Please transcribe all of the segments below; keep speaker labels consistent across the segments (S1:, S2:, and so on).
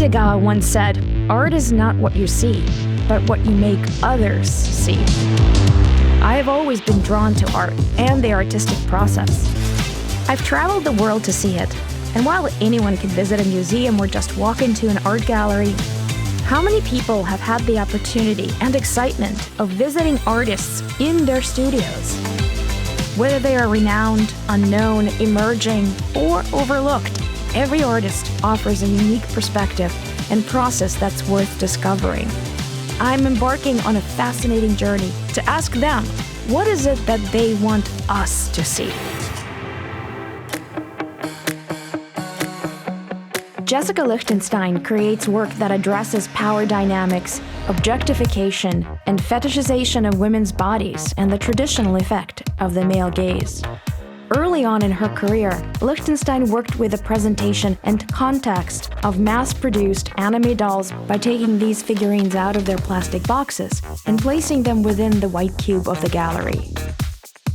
S1: Degas once said, "Art is not what you see, but what you make others see." I have always been drawn to art and the artistic process. I've traveled the world to see it, and while anyone can visit a museum or just walk into an art gallery, how many people have had the opportunity and excitement of visiting artists in their studios? Whether they are renowned, unknown, emerging, or overlooked, every artist offers a unique perspective and process that's worth discovering. I'm embarking on a fascinating journey to ask them, what is it that they want us to see? Jessica Lichtenstein creates work that addresses power dynamics, objectification, and fetishization of women's bodies and the traditional effect of the male gaze. Early on in her career, Lichtenstein worked with the presentation and context of mass-produced anime dolls by taking these figurines out of their plastic boxes and placing them within the white cube of the gallery.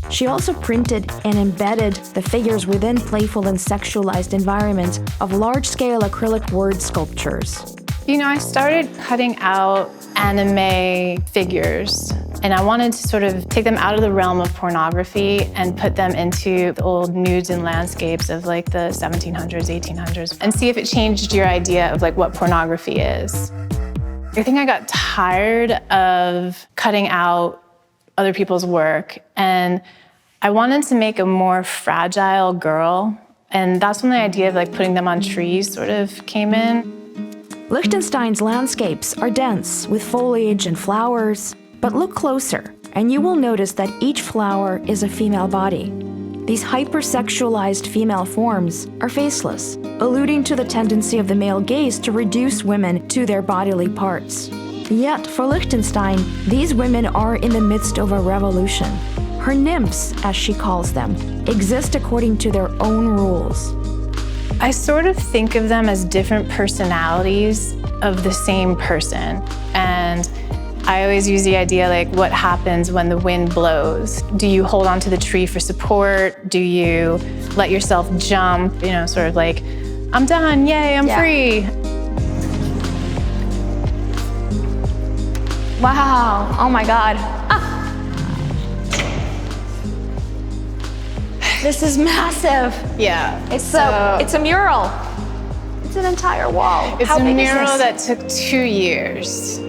S1: She also printed and embedded the figures within playful and sexualized environments of large-scale acrylic word sculptures.
S2: You know, I started cutting out anime figures, and I wanted to sort of take them out of the realm of pornography and put them into the old nudes and landscapes of like the 1700s, 1800s, and see if it changed your idea of like what pornography is. I think I got tired of cutting out other people's work, and I wanted to make a more fragile girl, and that's when the idea of like putting them on trees sort of came in.
S1: Lichtenstein's landscapes are dense with foliage and flowers, but look closer and you will notice that each flower is a female body. These hypersexualized female forms are faceless, alluding to the tendency of the male gaze to reduce women to their bodily parts. Yet, for Lichtenstein, these women are in the midst of a revolution. Her nymphs, as she calls them, exist according to their own rules.
S2: I sort of think of them as different personalities of the same person. And I always use the idea like, what happens when the wind blows? Do you hold onto the tree for support? Do you let yourself jump? You know, sort of like, I'm done, yay, I'm free.
S1: Wow, oh my God. This is massive.
S2: Yeah.
S1: It's a mural. It's an entire wall.
S2: It's a mural that took 2 years.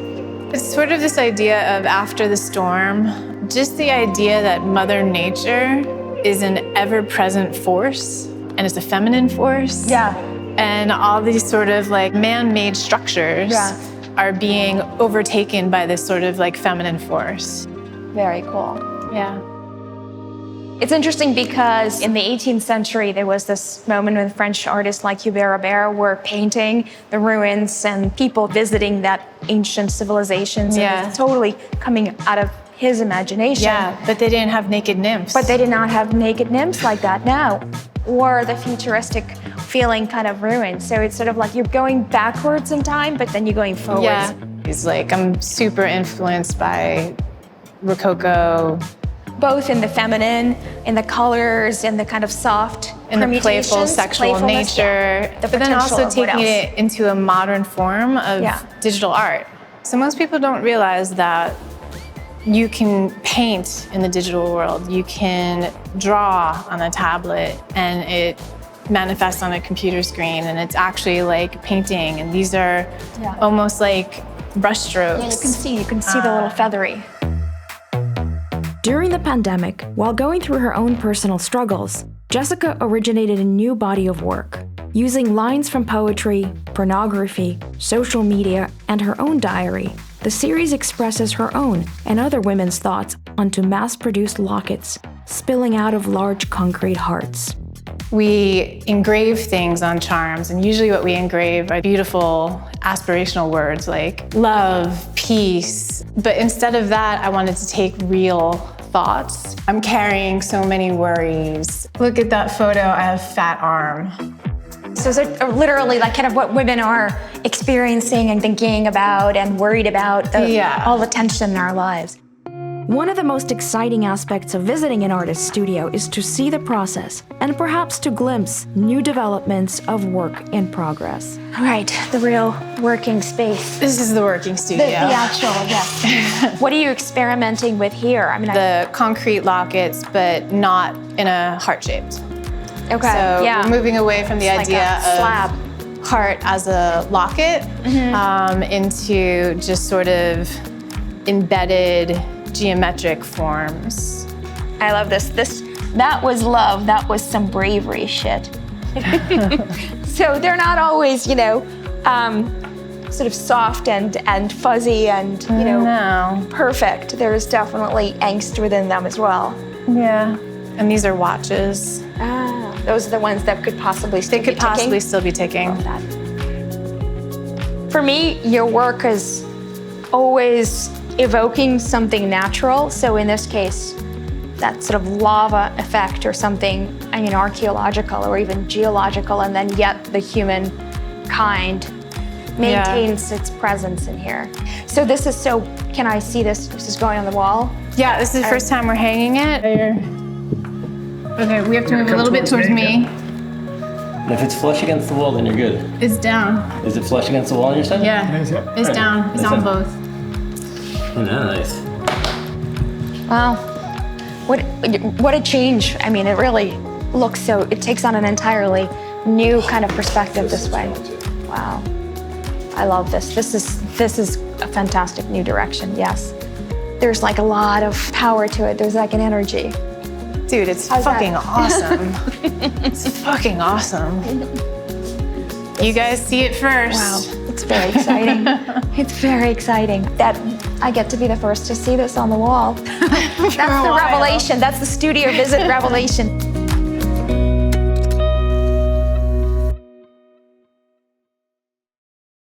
S2: It's sort of this idea of after the storm, just the idea that Mother Nature is an ever-present force, and it's a feminine force.
S1: Yeah.
S2: And all these sort of like man-made structures are being overtaken by this sort of like feminine force.
S1: Very cool.
S2: Yeah.
S1: It's interesting because in the 18th century, there was this moment when French artists like Hubert Robert were painting the ruins and people visiting that ancient civilizations. And it's totally coming out of his imagination.
S2: Yeah, but they didn't have naked nymphs.
S1: But they did not have naked nymphs like that now, or the futuristic feeling kind of ruins. So it's sort of like you're going backwards in time, but then you're going forwards.
S2: Yeah, he's like, I'm super influenced by Rococo.
S1: Both in the feminine, in the colors, in the kind of soft
S2: in the playful, sexual nature, but then also taking it into a modern form of digital art. So most people don't realize that you can paint in the digital world. You can draw on a tablet and it manifests on a computer screen, and it's actually like painting, and these are almost like brush strokes.
S1: Yeah, you can see the little feathery. During the pandemic, while going through her own personal struggles, Jessica originated a new body of work. Using lines from poetry, pornography, social media, and her own diary, the series expresses her own and other women's thoughts onto mass-produced lockets, spilling out of large concrete hearts.
S2: We engrave things on charms, and usually what we engrave are beautiful, aspirational words like love, peace. But instead of that, I wanted to take real thoughts. I'm carrying so many worries. Look at that photo, I have fat arm.
S1: So it's literally like kind of what women are experiencing and thinking about and worried about, all the tension in our lives. One of the most exciting aspects of visiting an artist's studio is to see the process and perhaps to glimpse new developments of work in progress. All right, the real working space.
S2: This is the working studio.
S1: The actual, yes. What are you experimenting with here? I mean,
S2: the concrete lockets, but not in a heart-shaped.
S1: Okay,
S2: So
S1: yeah.
S2: we're moving away from the
S1: It's
S2: idea
S1: like a slab.
S2: of heart as a locket into just sort of embedded geometric forms.
S1: I love this. That was love. That was some bravery shit. So they're not always, you know, sort of soft and fuzzy and, you know,
S2: No.
S1: perfect. There's definitely angst within them as well.
S2: Yeah. And these are watches.
S1: Ah, those are the ones that could possibly still
S2: They could
S1: be ticking.
S2: possibly still be ticking.
S1: Love that. For me, your work is always evoking something natural. So in this case, that sort of lava effect or something, I mean, archaeological or even geological, and then yet the human kind maintains its presence in here. So this is so, can I see this? This is going on the wall?
S2: Yeah, this is the first time we're hanging it. Okay, we have to move a little bit towards me.
S3: And if it's flush against the wall, then you're good.
S2: It's down.
S3: Is it flush against the wall on your side?
S2: Yeah, it's down. It's on both.
S3: Oh, nice.
S1: Wow. What a change. I mean, it really looks so, it takes on an entirely new kind of perspective this way. Wow. I love this. This is a fantastic new direction, yes. There's like a lot of power to it. There's like an energy.
S2: Dude, it's fucking awesome. It's fucking awesome. You guys see it first.
S1: Wow, it's very exciting. It's very exciting that I get to be the first to see this on the wall. That's the revelation. That's the studio visit revelation.